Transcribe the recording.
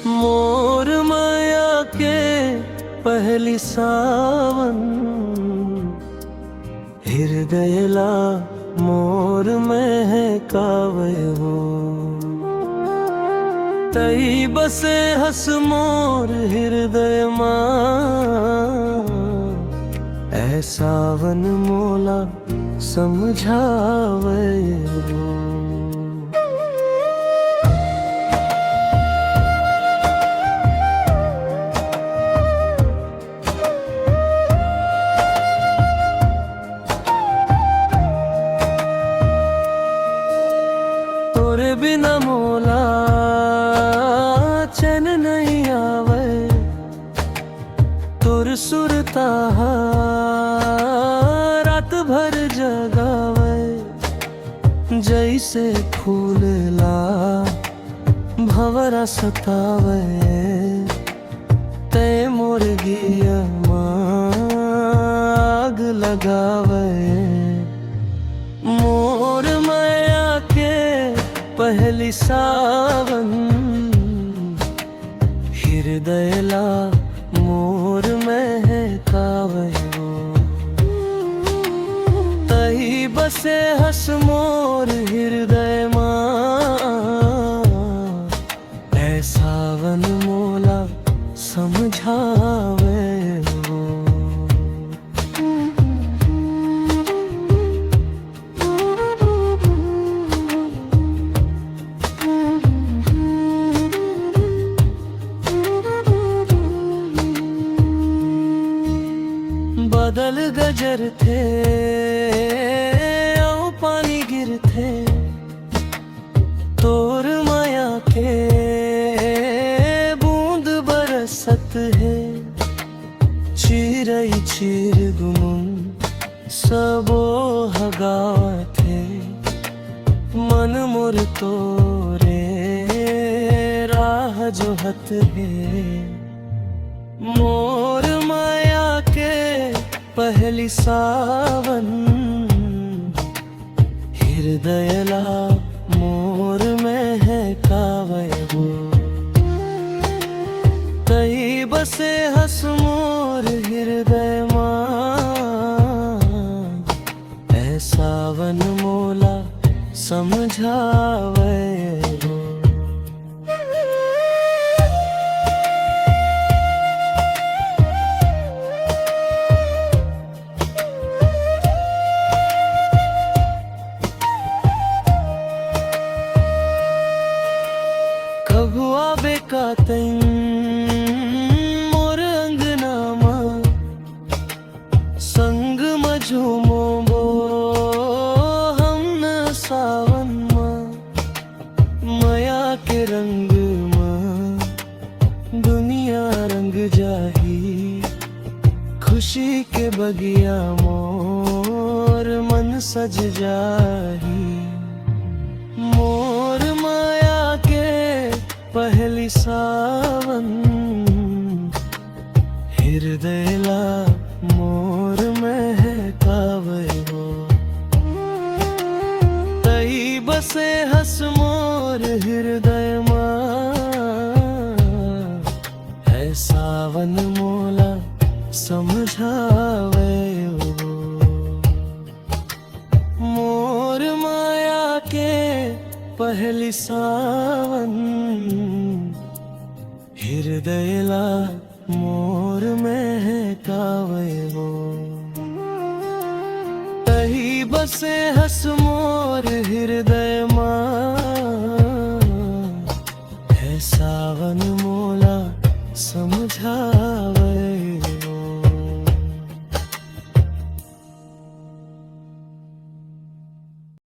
मोर माया के पहली सावन, हृदयला मोर महकावे हो। तई बसे हस मोर हृदय ऐ सावन मोला समझावे हो। तोरे बिना मोला चैन नहीं आवे, तोर सुरता रात भर जगावे। जैसे फूल ला भंवरा सतावे, ते मोर गिया आग लगावे। मोर माया के पहली सावन, हृदयला मोर महकावे हो। तही बसे हस मोर हृदय ऐ सावन मोला समझावे हो। बादल गजर थे आओ पानी गिर थे, तोर माया के बूंद बरसत है। चिरई चिर गुम सबो हगावत है, मन मोर तोरे राह जोहत है। मोर माया के पहली सावन, हृदयला मोर महकावे हो। तई बसे हस मोर हृदय ऐ सावन मोला समझावे हो। कबू आबे का तैन मोर अंगनामा, संग मझूमो बो हम न सावन मा। माया के रंग मा दुनिया रंग जाही, खुशी के बगिया मोर मन सज जाही। मोर माया के पहली सावन, हृदयला मोर महकावे हो। तई बसे हस मोर हृदय ऐ सावन मोला समझावे हो। मोर माया के पहली सावन, हृदयला मोर महकावे हो। तही बसे हस मोर हृदय ऐ सावन मोला समझावे।